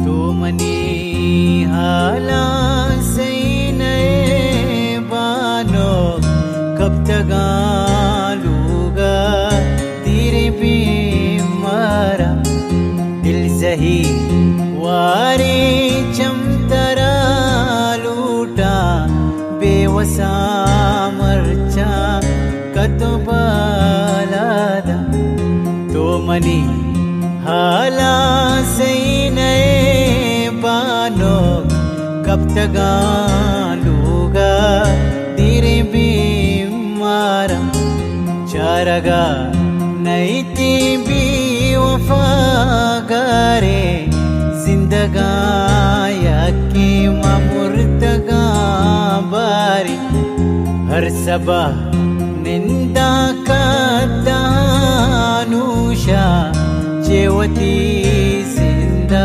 तो मनी हाला सही नए बानो कब तक लूगा तेरे पे मारा दिल सही वारे चमतरा लूटा बेवसा मरचा कतबालादा तो मनी हाला सही नए बानो कब तक लूगा तेरे बीमारा चारगा नहीं ती भी वफागारे जिंदगा याकी मुर्तगा बारी हर सबा निंदा का दानुषा जेवती जिंदा